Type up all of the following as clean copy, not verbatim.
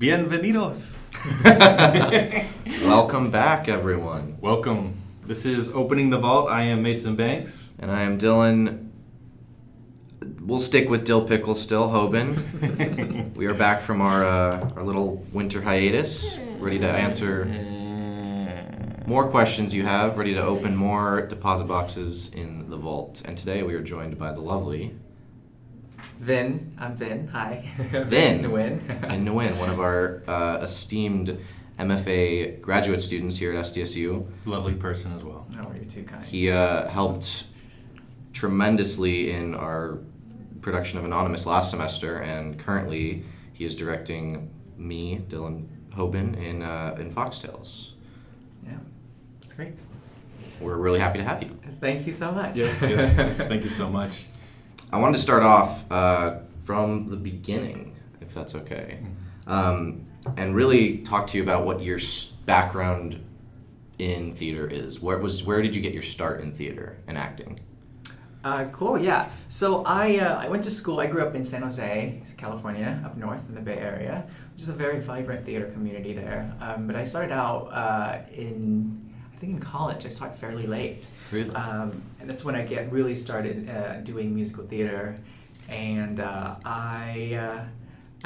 Bienvenidos. Welcome back, everyone. Welcome. This is Opening the Vault. I am Mason Banks. And I am Dillon. We'll stick with Dill Pickle still, Hoban. We are back from our little winter hiatus, ready to answer more questions you have, ready to open more deposit boxes in the vault. And today we are joined by the lovely Vinh. I'm Vinh. Hi. Vinh Nguyen. and Nguyen, one of our esteemed MFA graduate students here at SDSU. Lovely person as well. Oh, you're too kind. He helped tremendously in our production of Anonymous last semester, and currently he is directing me, Dillon Hoban, in Foxtales. Yeah, it's great. We're really happy to have you. Thank you so much. Yes. Thank you so much. I wanted to start off from the beginning, if that's okay, and really talk to you about what your background in theater is. Where did you get your start in theater and acting? Cool, yeah. So I went to school. I grew up in San Jose, California, up north in the Bay Area, which is a very vibrant theater community there. But I started out in college. I started fairly late. Really? And that's when I really started doing musical theater. And I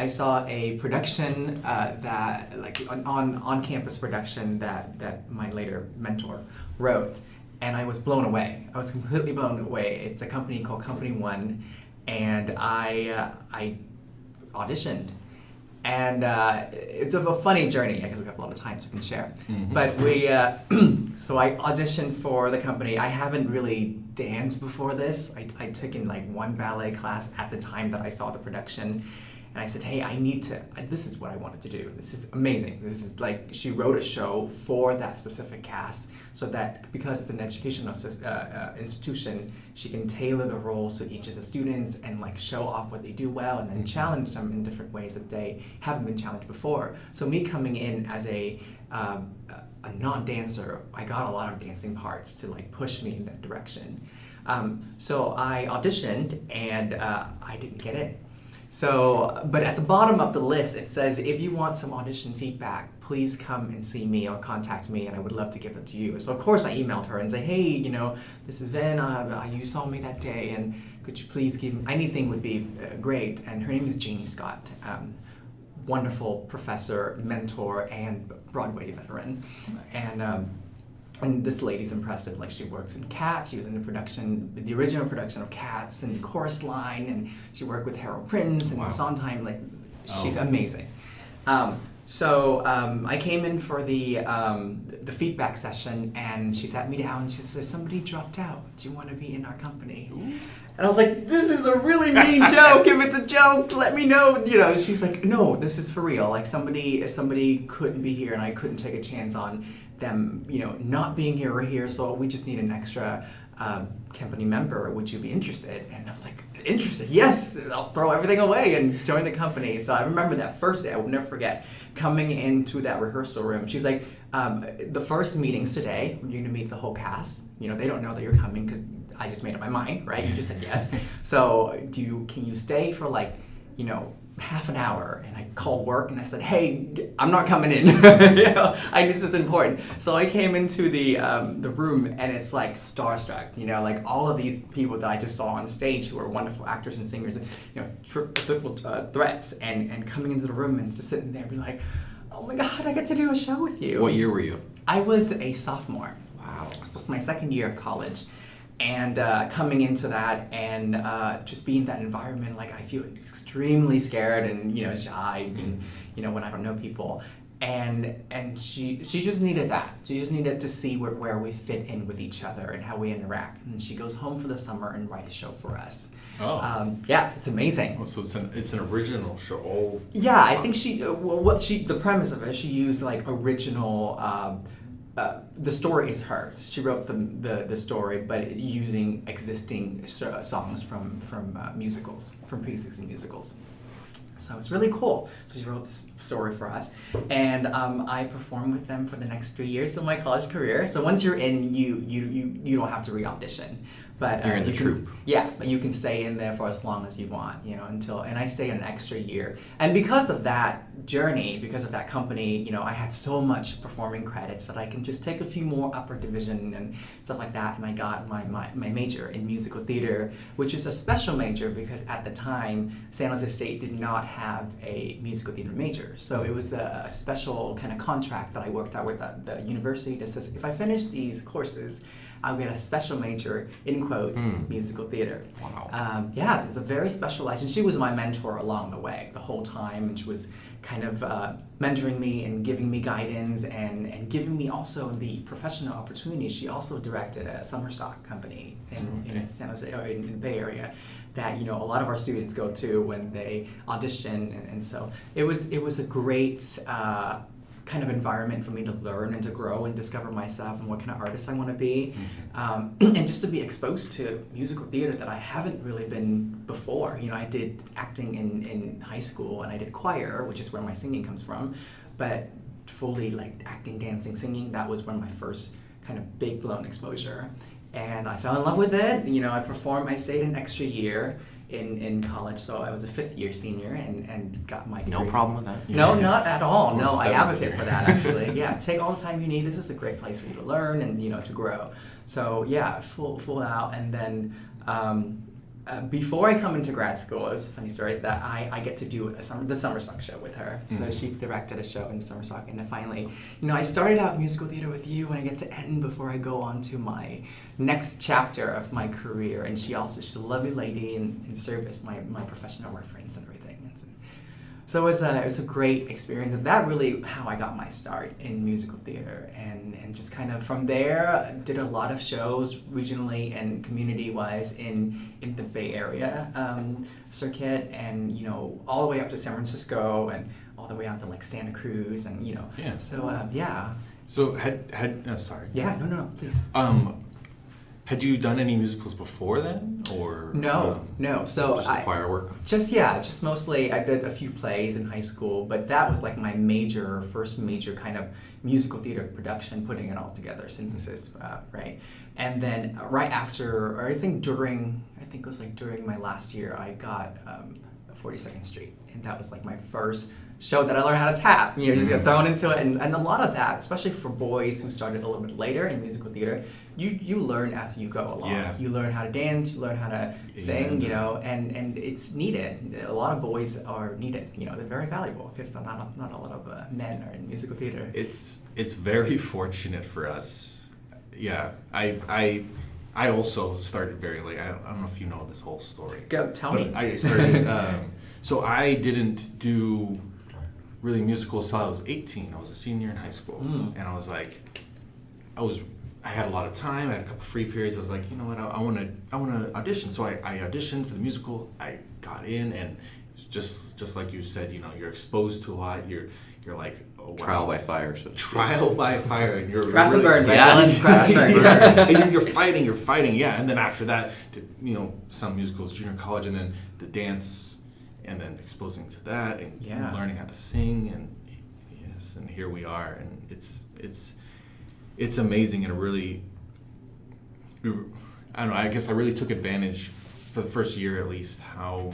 saw a production on-campus production that my later mentor wrote. And I was blown away. I was completely blown away. It's a company called Company One, and I auditioned. And it's a funny journey. I guess we have a lot of time so we can share. Mm-hmm. But so I auditioned for the company. I haven't really danced before this. I took in like one ballet class at the time that I saw the production. And I said, hey, this is what I wanted to do. This is amazing. This is like, she wrote a show for that specific cast so that because it's an educational institution, she can tailor the roles to each of the students and like show off what they do well and then challenge them in different ways that they haven't been challenged before. So me coming in as a non-dancer, I got a lot of dancing parts to like push me in that direction. So I auditioned and I didn't get it. So, but at the bottom of the list, it says, if you want some audition feedback, please come and see me or contact me, and I would love to give it to you. So, of course, I emailed her and say, hey, this is Vinh, you saw me that day, and could you please give me, anything would be great. And her name is Janie Scott, wonderful professor, mentor, and Broadway veteran. And this lady's impressive. Like, she works in Cats. She was in the original production of Cats and Chorus Line, and she worked with Harold Prince and Sondheim. Like, she's amazing. So I came in for the feedback session, and she sat me down and she says, somebody dropped out. Do you want to be in our company? Ooh. And I was like, this is a really mean joke. If it's a joke, let me know. She's like, no, this is for real. Like, somebody couldn't be here, and I couldn't take a chance on them, not being here or here, so we just need an extra company member. Would you be interested? And I was like, interested? Yes, I'll throw everything away and join the company. So I remember that first day, I will never forget, coming into that rehearsal room. She's like, the first meeting's today. You're gonna meet the whole cast. They don't know that you're coming because I just made up my mind, right? You just said yes. So can you stay for half an hour? And I called work and I said, hey, I'm not coming in. This is important. So I came into the room and it's like starstruck, like all of these people that I just saw on stage who are wonderful actors and singers, triple threats, and coming into the room and just sitting there and be like, oh my God, I get to do a show with you. What year were you? I was a sophomore. Wow. So this was my second year of college. And coming into that and just being in that environment, like I feel extremely scared and shy, and when I don't know people. And she just needed that. She just needed to see where we fit in with each other and how we interact. And she goes home for the summer and writes a show for us. Oh. Yeah, it's amazing. Oh, so it's an original show. Yeah, I think the premise of it, she used like original. The story is hers. She wrote the story, but using existing songs from musicals, from pre-existing musicals. So it's really cool. So she wrote this story for us, and I performed with them for the next 3 years of my college career. So once you're in, you don't have to re-audition. But You're in the troupe. Yeah, but you can stay in there for as long as you want, and I stayed an extra year. And because of that journey, because of that company, I had so much performing credits that I can just take a few more upper division and stuff like that. And I got my major in musical theater, which is a special major because at the time, San Jose State did not have a musical theater major. So it was a special kind of contract that I worked out with the university that says, if I finish these courses, I'll get a special major, in quotes, musical theater. Wow. Yeah, so it's a very specialized, and she was my mentor along the way, the whole time, and she was kind of mentoring me and giving me guidance and giving me also the professional opportunity. She also directed a summer stock company in San Jose, or in the Bay Area, that a lot of our students go to when they audition, and so it was a great kind of environment for me to learn and to grow and discover myself and what kind of artist I want to be, and just to be exposed to musical theater that I haven't really been before. I did acting in high school, and I did choir, which is where my singing comes from, but fully like acting, dancing, singing, that was one of my first kind of big blown exposure, and I fell in love with it. I stayed an extra year in college, so I was a 5th year senior and got my degree. No problem with that. No, not at all. Or No, I 7th advocate year. for that, actually. Yeah, take all the time you need. This is a great place for you to learn and to grow. So yeah, full out. And then before I come into grad school, it was a funny story that I get to do the summer stock show with her. So she directed a show in the summer stock, and then finally, I started out musical theater with you, and I get to end before I go on to my next chapter of my career. And she's a lovely lady and serviced my professional reference and everything. And so it was a great experience, and that really how I got my start in musical theater, and just kind of from there did a lot of shows regionally and community-wise in the Bay Area circuit, and all the way up to San Francisco and all the way out to like Santa Cruz, and Yeah. So yeah. So sorry. Yeah, no, please. Had you done any musicals before then, or No. So Just the choir work. Just mostly I did a few plays in high school, but that was like my first major kind of musical theater production, putting it all together, synthesis, right? And then right after, or I think it was like during my last year, I got 42nd Street, and that was like my first show that I learned how to tap. Just get thrown into it, and a lot of that, especially for boys who started a little bit later in musical theater, you learn as you go along. Yeah. You learn how to dance, you learn how to sing, and it's needed. A lot of boys are needed. They're very valuable because not a lot of men are in musical theater. It's very fortunate for us. Yeah, I also started very late. I don't know if you know this whole story. Go tell me. I started. So I didn't do really musicals till I was 18. I was a senior in high school, and I was like, I had a lot of time. I had a couple free periods. I was like, you know what? I want to audition. So I auditioned for the musical. I got in, and just like you said, you're exposed to a lot. You're like, oh, wow. Trial by fire. So Trial by fire, and you're Crash and really, burn, right? Yes. Crash and burn. Yeah. And you're fighting, yeah. And then after that, some musicals, junior college, and then the dance, and then exposing to that, and learning how to sing, and yes, and here we are, and it's amazing, and really, I don't know. I guess I really took advantage for the first year at least how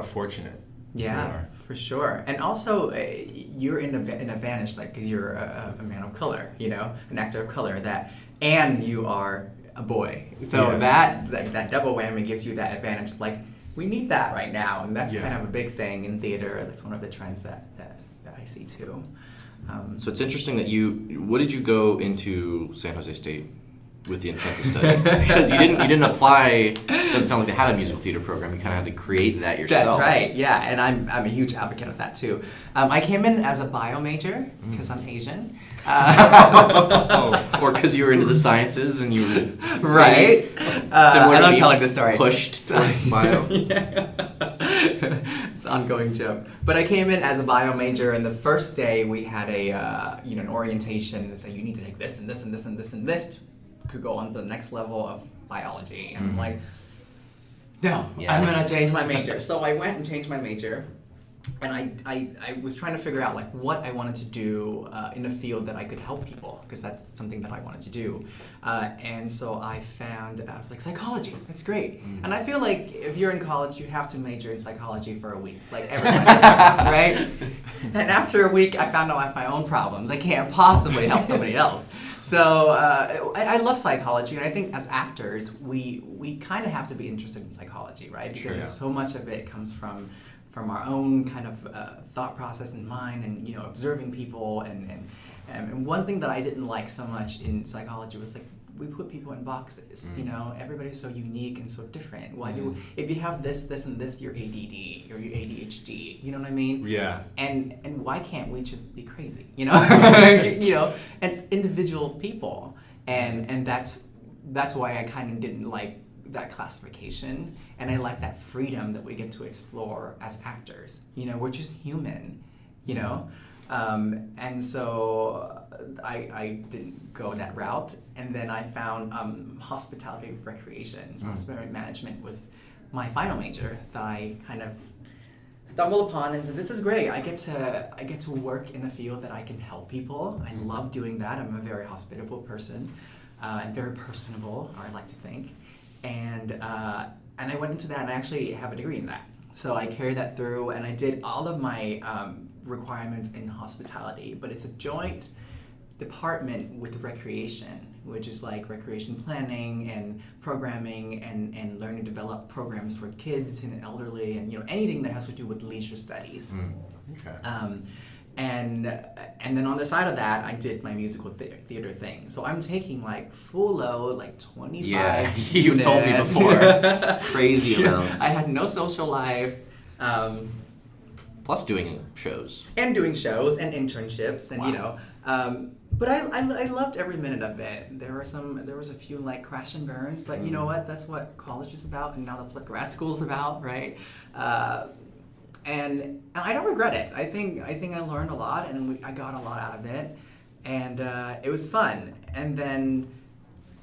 fortunate. we Yeah, are. for sure. And also, you're in an advantage, like, because you're a man of color, an actor of color, and you are a boy. So that double whammy gives you that advantage of, like, we need that right now. And that's kind of a big thing in theater. That's one of the trends that I see too. So it's interesting that what did you go into San Jose State with the intent to study? Because you didn't apply. It doesn't sound like they had a musical theater program. You kind of had to create that yourself. That's right. Yeah, and I'm a huge advocate of that too. I came in as a bio major because I'm Asian. Or because you were into the sciences and you were right. similar I to love me, telling this story. pushed towards bio. It's an ongoing joke. But I came in as a bio major, and the first day we had an orientation that said you need to take this and this and this and this and this to go on to the next level of biology. And I'm like, No, Yeah. I'm gonna change my major. So I went and changed my major, and I was trying to figure out like what I wanted to do in a field that I could help people, because that's something that I wanted to do. And so I was like, psychology, that's great. And I feel like if you're in college, you have to major in psychology for a week, like everybody, right? And after a week, I found out I have my own problems. I can't possibly help somebody else. So I love psychology, and I think as actors, we kind of have to be interested in psychology, right? Because so much of it comes from our own kind of thought process and mind, and observing people, and one thing that I didn't like so much in psychology was like we put people in boxes. Everybody's so unique and so different. Why do if you have this, and this, you're ADD or you're ADHD? You know what I mean? Yeah. And why can't we just be crazy? It's individual people, and that's why I kind of didn't like that classification, and I like that freedom that we get to explore as actors. We're just human, and so I didn't go that route, and then I found hospitality recreation. So hospitality management was my final major that I kind of stumbled upon and said, this is great. I get to work in a field that I can help people. I love doing that. I'm a very hospitable person. I'm very personable, I like to think. And I went into that, and I actually have a degree in that. So I carried that through, and I did all of my requirements in hospitality, but it's a joint department with recreation, which is like recreation planning and programming and learn to develop programs for kids and elderly, and anything that has to do with leisure studies. Okay. And then on the side of that, I did my musical theater thing. So I'm taking like full load, like 25 Yeah, units. you've told me before. Crazy amounts. I had no social life. Plus doing shows. And doing shows and internships, and but I loved every minute of it. There was a few like crash and burns, but you know what? That's what college is about, and now that's what grad school is about, right? And I don't regret it. I think I learned a lot, and I got a lot out of it, and it was fun. And then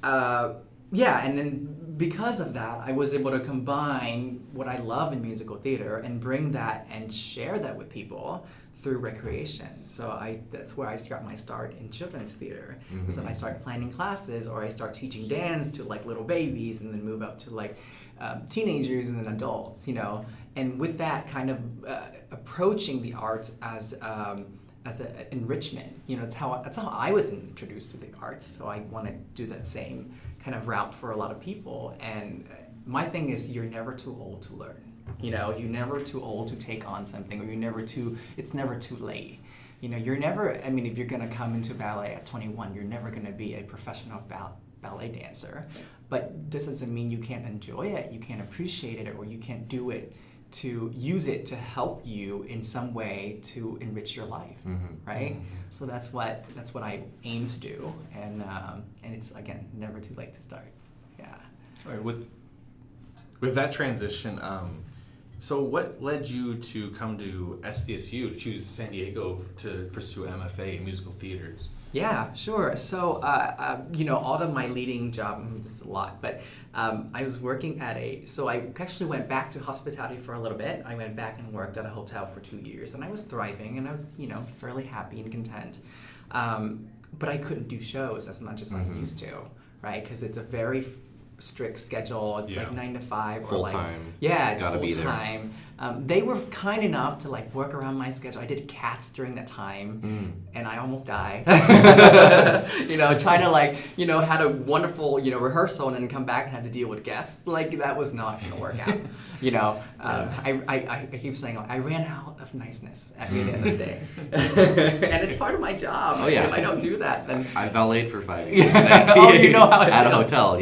and then because of that, I was able to combine what I love in musical theater and bring that and share that with people through recreation. So that's where I got my start in children's theater. So I started planning classes, or I start teaching dance to like little babies, and then move up to like teenagers and then adults, And with that kind of approaching the arts as an enrichment, that's how I was introduced to the arts. So I want to do that same kind of route for a lot of people. And my thing is, you're never too old to learn. You're never too old to take on something, or it's never too late. You're never, if you're going to come into ballet at 21, you're never going to be a professional ballet dancer. But this doesn't mean you can't enjoy it, you can't appreciate it, or you can't do it to use it to help you in some way to enrich your life, right? So that's what I aim to do, and it's again never too late to start. Yeah. All right, with that transition, so what led you to come to SDSU, to choose San Diego to pursue MFA in musical theaters? Yeah, sure. So, all of my leading job, this is a lot, but I was working so I actually went back to hospitality for a little bit. I went back and worked at a hotel for 2 years, and I was thriving, and I was, fairly happy and content. But I couldn't do shows as much as I used to, right? Because it's a very strict schedule. It's like 9 to 5 full or time. Yeah, it's Gotta full be there. time. They were kind enough to like work around my schedule. I did Cats during that time, and I almost died. Trying to had a wonderful rehearsal and then come back and had to deal with guests. Like that was not going to work out. I keep saying I ran out of niceness at the end of the day, and it's part of my job. Oh yeah. If I don't do that, then I valeted for 5 years. Oh, you know how it at a feels. hotel.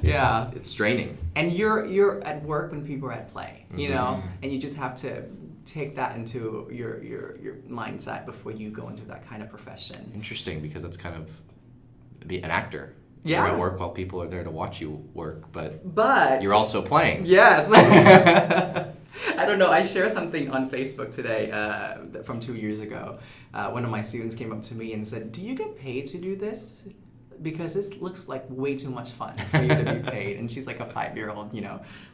Yeah, it's draining. And you're at work when people are at play, and you just have to take that into your mindset before you go into that kind of profession. Interesting, because that's kind of be an actor. Yeah. You're at work while people are there to watch you work, but you're also playing. Yes. I don't know. I shared something on Facebook today from 2 years ago. One of my students came up to me and said, "Do you get paid to do this?" because this looks like way too much fun for you to be paid. And she's like a 5-year-old,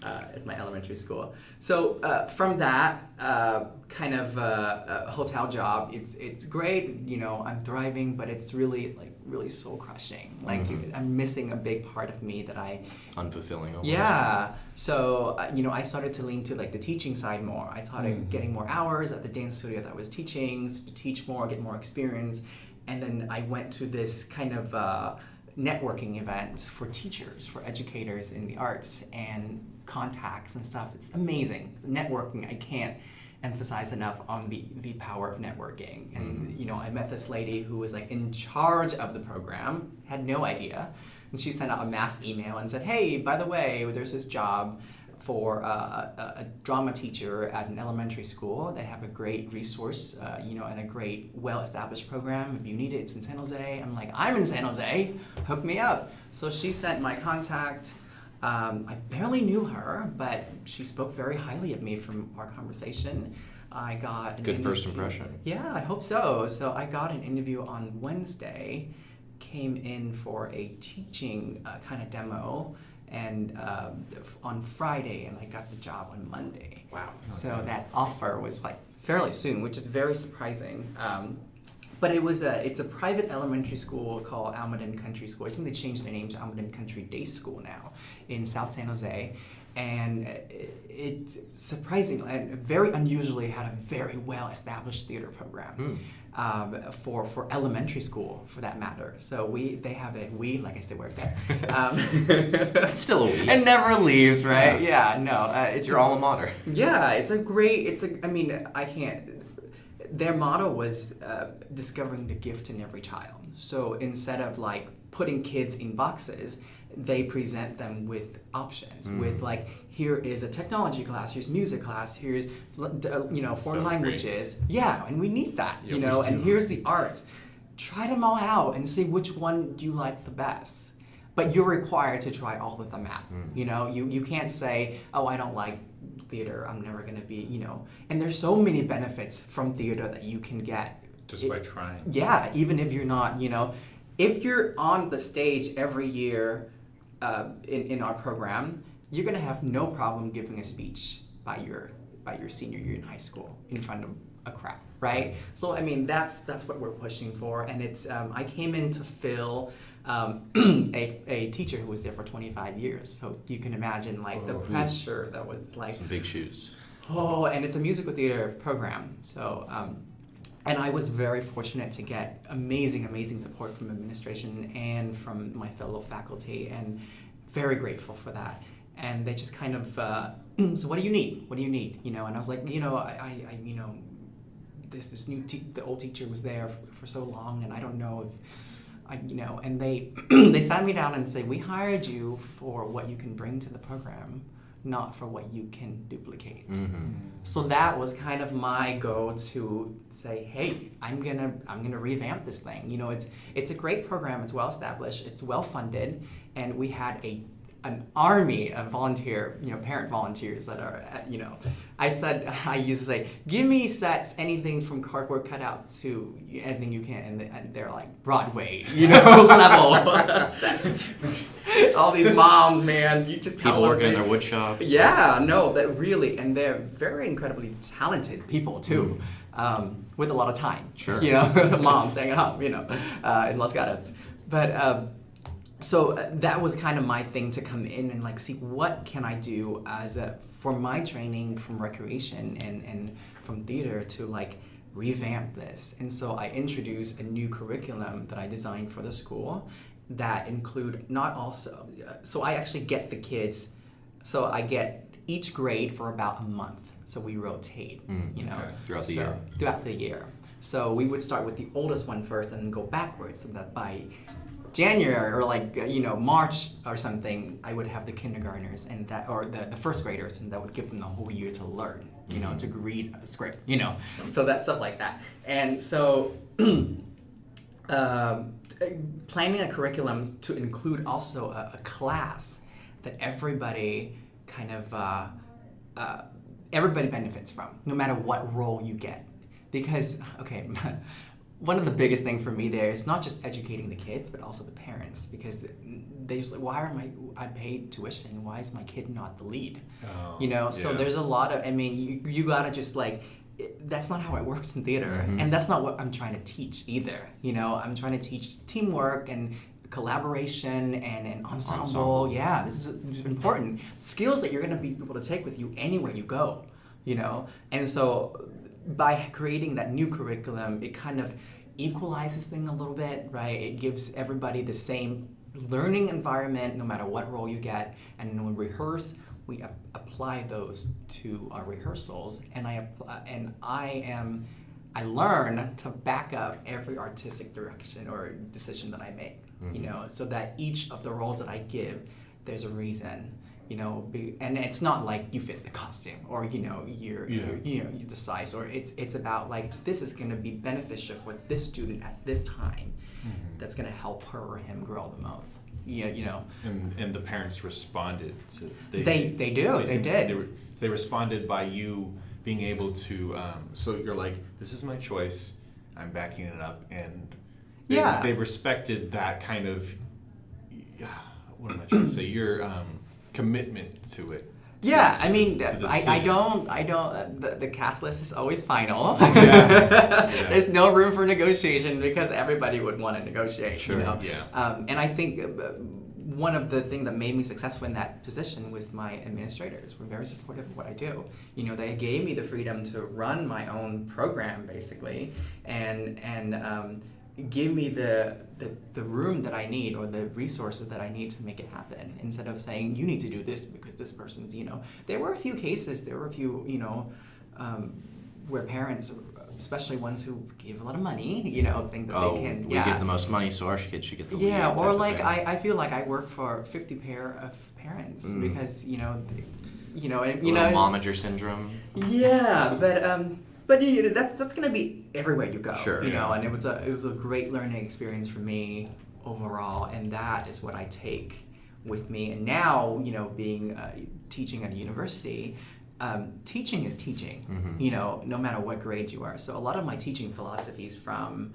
at my elementary school. So from that kind of hotel job, it's great. I'm thriving, but it's really soul crushing. Like I'm missing a big part of me that I unfulfilling. Almost. Yeah. So I started to lean to like the teaching side more. I started getting more hours at the dance studio that I was teaching, to teach more, get more experience. And then I went to this kind of networking event for teachers, for educators in the arts and contacts and stuff. It's amazing. Networking, I can't emphasize enough on the power of networking. And I met this lady who was like in charge of the program, had no idea. And she sent out a mass email and said, hey, by the way, there's this job for a drama teacher at an elementary school. They have a great resource, and a great, well-established program. If you need it, it's in San Jose. I'm like, I'm in San Jose. Hook me up. So she sent my contact. I barely knew her, but she spoke very highly of me from our conversation. I got good first impression. Yeah, I hope so. So I got an interview on Wednesday, came in for a teaching kind of demo, and on Friday, and I got the job on Monday. Wow. So that offer was like fairly soon, which is very surprising. But it's a private elementary school called Almaden Country School. I think they changed their name to Almaden Country Day School now in South San Jose. And it's surprising and very unusually had a very well-established theater program for elementary school, for that matter. So they have like I said, work there. It's still a we. It never leaves, right? Yeah, no. It's your alma mater. Yeah, I can't. Their motto was discovering the gift in every child. So instead of like putting kids in boxes, they present them with options. With like, here is a technology class, here's music class, here's foreign languages. Great. Yeah, and we need that, and here's the art. Try them all out and see which one do you like the best. But you're required to try all of them out. You can't say, oh, I don't like theater, I'm never going to be, and there's so many benefits from theater that you can get just by trying. Yeah, even if you're not, if you're on the stage every year in our program, you're going to have no problem giving a speech by your senior year in high school in front of a crowd, right? So that's what we're pushing for, and it's I came in to fill a teacher who was there for 25 years. So you can imagine the pressure that was like some big shoes. Oh, and it's a musical theater program. So and I was very fortunate to get amazing support from administration and from my fellow faculty, and very grateful for that. And they just kind of so what do you need? What do you need? And I was like, I this new the old teacher was there for so long, and I don't know if and they they sat me down and said, we hired you for what you can bring to the program, not for what you can duplicate. So that was kind of my go to say, hey, I'm gonna revamp this thing. It's a great program, it's well established, it's well funded, and we had an army of parent volunteers that are, I used to say, give me sets, anything from cardboard cutouts to anything you can, and they're like Broadway, level sets. All these moms, man, you just people working in their wood shops. Yeah, no, that really, and they're very incredibly talented people too, with a lot of time. Sure. Moms staying at home, in Los Gatos, but. So that was kind of my thing, to come in and see what can I do for my training from recreation and from theater to revamp this. And so I introduced a new curriculum that I designed for the school that include so I actually get the kids, so I get each grade for about a month. So we rotate, throughout the year. So we would start with the oldest one first and then go backwards, so that by January or March or something, I would have the kindergartners and or the first graders, and that would give them the whole year to learn, to read a script, so that stuff like that. And so planning a curriculum to include also a class that everybody kind of everybody benefits from, no matter what role you get. Because one of the biggest thing for me there is not just educating the kids, but also the parents, because they just like, why am I paid tuition? Why is my kid not the lead? So there's a lot of, you gotta just like, that's not how it works in theater, and that's not what I'm trying to teach either. I'm trying to teach teamwork and collaboration and ensemble. Yeah, this is important skills that you're gonna be able to take with you anywhere you go. And so by creating that new curriculum, it kind of equalizes things a little bit, right? It gives everybody the same learning environment no matter what role you get, and when we rehearse, we apply those to our rehearsals, and I learn to back up every artistic direction or decision that I make, so that each of the roles that I give, there's a reason, and it's not like you fit the costume or you're the size, or it's about like, this is going to be beneficial for this student at this time, that's going to help her or him grow the most. And the parents responded. So they did. They responded by you being able to. So you're like, this is my choice. I'm backing it up, and they respected that kind of. What am I trying to say? Your commitment to it. Yeah, I don't. The cast list is always final. There's no room for negotiation because everybody would want to negotiate. Sure. And I think one of the things that made me successful in that position was my administrators were very supportive of what I do. They gave me the freedom to run my own program basically, and give me the room that I need or the resources that I need to make it happen, instead of saying you need to do this because this person's, there were a few cases, where parents, especially ones who gave a lot of money, think that they can. We give the most money, so our kids should get the lead. Yeah, or like I feel like I work for 50 pair of parents because momager syndrome. Yeah, but that's gonna be everywhere you go. Sure. And it was a great learning experience for me overall, and that is what I take with me. And now, being teaching at a university, teaching is teaching. No matter what grade you are. So a lot of my teaching philosophies from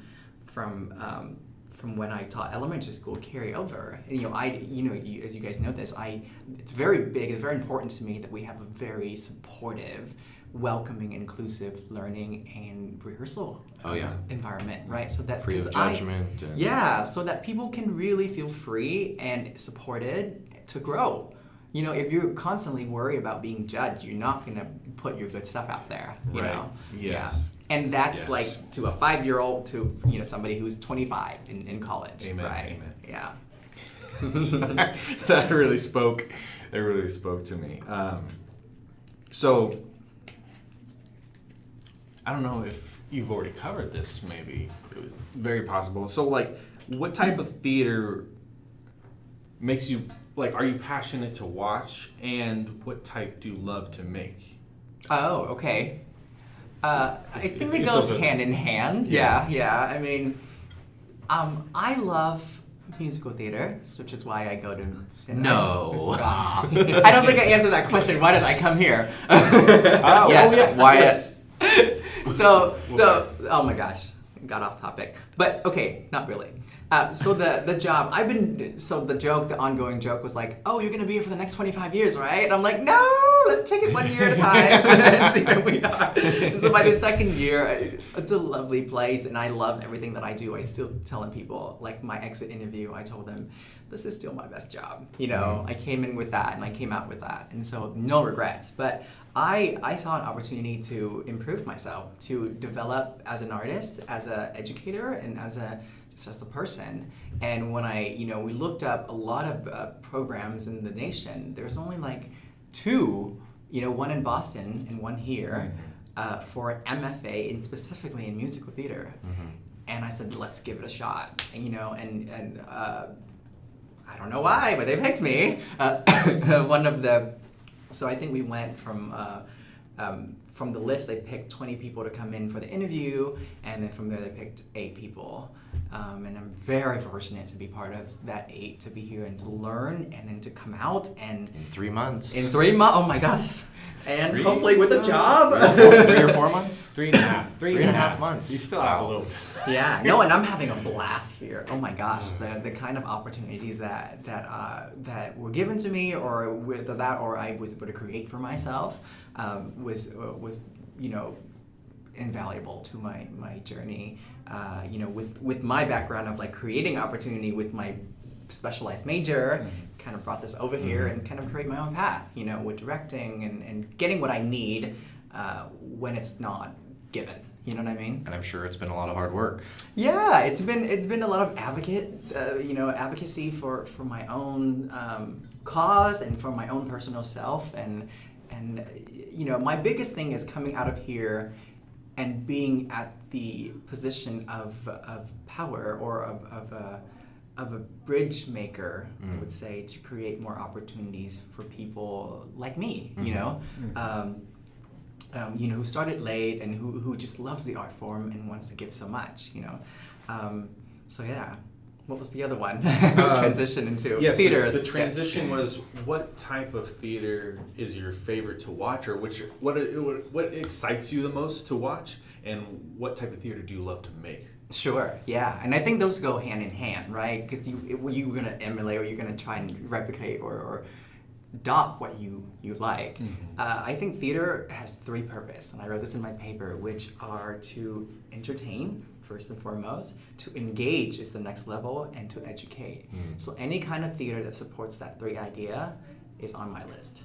when I taught elementary school carry over. And, as you guys know this, it's very big. It's very important to me that we have a very supportive, welcoming, inclusive learning and rehearsal environment, right? So that free of judgment. So that people can really feel free and supported to grow. If you're constantly worried about being judged, you're not going to put your good stuff out there. You know? Yes. Yeah. And that's like to a 5-year-old to somebody who's 25 in college. Amen. Right? Amen. Yeah. That really spoke. It really spoke to me. So I don't know if you've already covered this. Maybe very possible. So like, what type of theater makes you like? Are you passionate to watch, and what type do you love to make? Oh, okay. I think it goes hand in hand. Yeah. I love musical theater, which is why I go to cinema. No. I don't think I answered that question. Why did I come here? Yes. Wyatt. So, oh my gosh, got off topic. But okay, not really. So the job, the ongoing joke was like, oh, you're gonna be here for the next 25 years, right? And I'm like, no, let's take it 1 year at a time and see where we are. And so by the second year, it's a lovely place, and I love everything that I do. I still telling people, like my exit interview, I told them, this is still my best job. I came in with that, and I came out with that, and so no regrets. But I saw an opportunity to improve myself, to develop as an artist, as an educator, and as a person. And when we looked up a lot of programs in the nation, there's only like 2, one in Boston and one here, for an MFA, and specifically in musical theater. And I said, let's give it a shot. And I don't know why, but they picked me. So I think we went from the list, they picked 20 people to come in for the interview, and then from there they picked 8 people. And I'm very fortunate to be part of that 8, to be here and to learn, and then to come out and... In 3 months. In 3 months, oh my gosh. And Three? hopefully with a job. 3 or 4 months? 3.5. 3.5 months. You still have a little. Yeah, no, and I'm having a blast here. Oh my gosh, the kind of opportunities that were given to me, or with that, or I was able to create for myself, was invaluable to my journey. With my background of like creating opportunity with my specialized major, kind of brought this over here and kind of create my own path. With directing and getting what I need when it's not given. You know what I mean? And I'm sure it's been a lot of hard work. Yeah, it's been a lot of advocacy for my own cause and for my own personal self, and my biggest thing is coming out of here and being at the position of power, or of a bridge maker, I would say, to create more opportunities for people like me. Who started late and who just loves the art form and wants to give so much, So yeah, what was the other one? Transition into theater. The transition was, what type of theater is your favorite to watch, or what excites you the most to watch, and what type of theater do you love to make? Sure, yeah, and I think those go hand in hand, right? Because you're gonna emulate, or you're gonna try and replicate, or adopt what you like. I think theater has 3 purposes, and I wrote this in my paper, which are to entertain, first and foremost, to engage is the next level, and to educate. So any kind of theater that supports that 3 idea is on my list.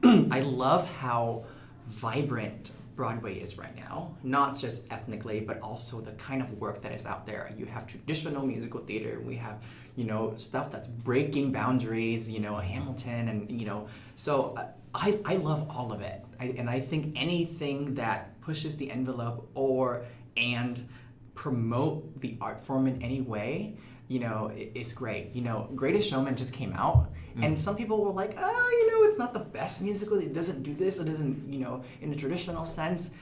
I love how vibrant Broadway is right now, not just ethnically, but also the kind of work that is out there. You have traditional musical theater, we have stuff that's breaking boundaries, Hamilton, and so I love all of it. And I think anything that pushes the envelope and promote the art form in any way, is great. Greatest Showman just came out, and some people were like, it's not the best musical, it doesn't do this, it doesn't, in the traditional sense.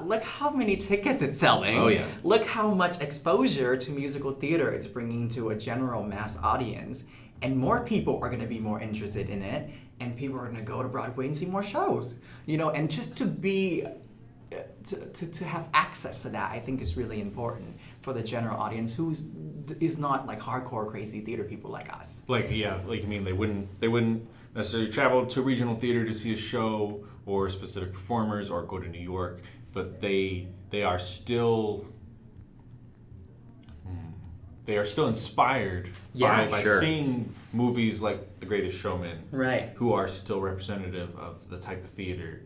Look how many tickets it's selling. Oh, yeah. Look how much exposure to musical theater it's bringing to a general mass audience. And more people are going to be more interested in it. And people are going to go to Broadway and see more shows. And just to be, to have access to that, I think is really important for the general audience is not like hardcore crazy theater people like us. You mean they wouldn't necessarily travel to regional theater to see a show or specific performers or go to New York, but they are still inspired by seeing movies like The Greatest Showman, right? Who are still representative of the type of theater.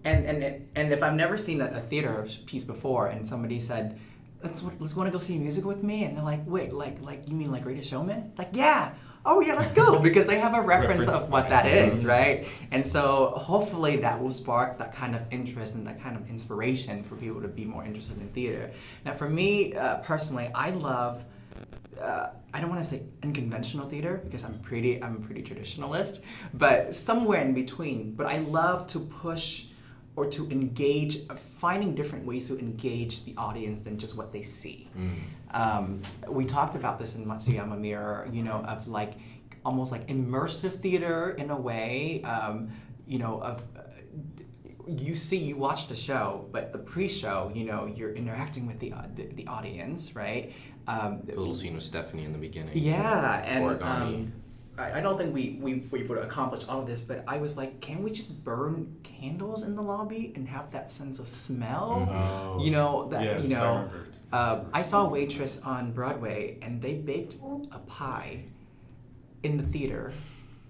And if I've never seen a theater piece before, and somebody said, let's want to go see a musical with me, and they're like, wait, like you mean like Greatest Showman? Like, yeah. Oh yeah, let's go, because they have a reference of what that is, right? And so hopefully that will spark that kind of interest and that kind of inspiration for people to be more interested in theater. Now for me, personally, I love, I don't want to say unconventional theater, because I'm a pretty traditionalist, but somewhere in between. But I love to push or to engage, finding different ways to engage the audience than just what they see. We talked about this in Matsuyama Mirror, of like almost like immersive theater in a way, you watch the show, but the pre-show, you're interacting with the audience, right? The little scene with Stephanie in the beginning. Yeah, and I don't think we would accomplish all of this, but I was like, can we just burn candles in the lobby and have that sense of smell? I saw Waitress on Broadway, and they baked a pie in the theater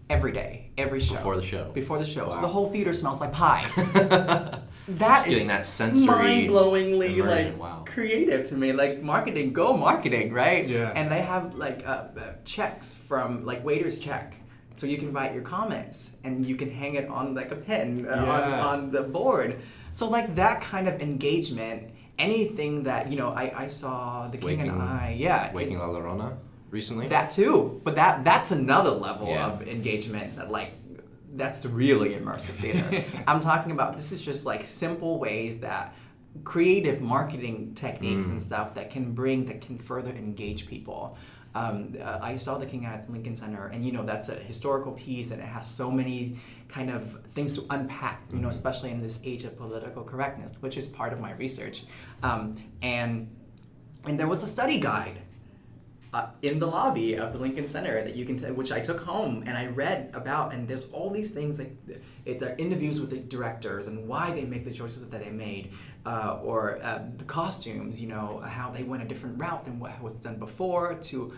every day, every show. Before the show. Wow. So the whole theater smells like pie. That is that sensory mind-blowingly immersion. creative to me. Like marketing, right? Yeah. And they have checks from waiters check, so you can write your comments and you can hang it on like a pin on the board. So that kind of engagement, anything that I saw The King and I, Waking La Llorona recently. That too, but that's another level of engagement that that's really immersive theater. I'm talking about, this is just simple ways that creative marketing techniques and stuff that can further engage people. I saw The King at Lincoln Center, and that's a historical piece, and it has so many kind of things to unpack, especially in this age of political correctness, which is part of my research. And there was a study guide in the lobby of the Lincoln Center that you can, which I took home and I read about, and there's all these things that the interviews with the directors and why they make the choices that they made, or the costumes, how they went a different route than what was done before to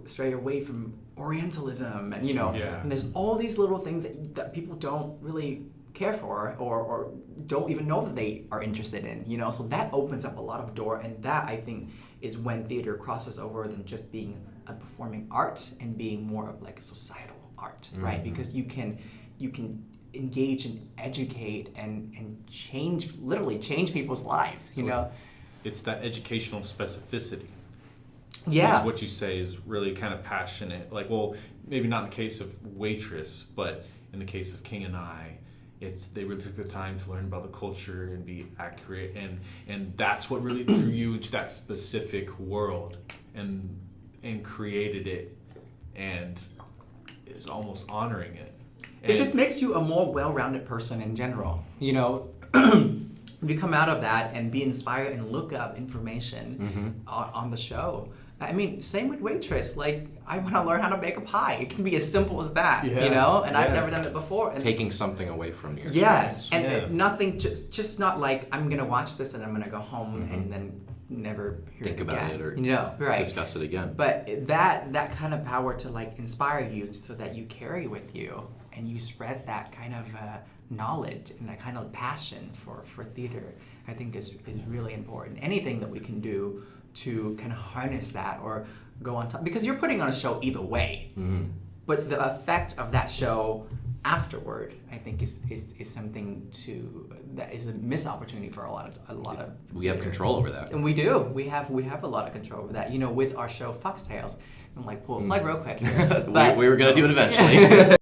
stray away from Orientalism, and and there's all these little things that people don't really care for or don't even know that they are interested in, so that opens up a lot of door, and that I think is when theater crosses over than just being a performing art and being more of like a societal art, right? Because you can engage and educate and literally change people's lives, It's that educational specificity. Yeah. Is what you say is really kind of passionate. Like, well, maybe not in the case of Waitress, but in the case of King and I, they really took the time to learn about the culture and be accurate, and that's what really drew you into that specific world and created it and is almost honoring it. And it just makes you a more well-rounded person in general. You come out of that and be inspired and look up information on the show. I mean, same with Waitress. Like, I want to learn how to bake a pie. It can be as simple as that, and I've never done it before. And taking something away from your yes, and nothing, just not like I'm going to watch this and I'm going to go home and then never think about it or right. discuss it again. But that kind of power to like inspire you so that you carry with you and you spread that kind of knowledge and that kind of passion for theater, I think is really important. Anything that we can do to kind of harness that or go on top, because you're putting on a show either way, but the effect of that show afterward, I think is something that is a missed opportunity for a lot of we have control over that, and we have a lot of control over that, with our show Foxtales. I'm like, pull a plug real quick here. we were gonna do it eventually.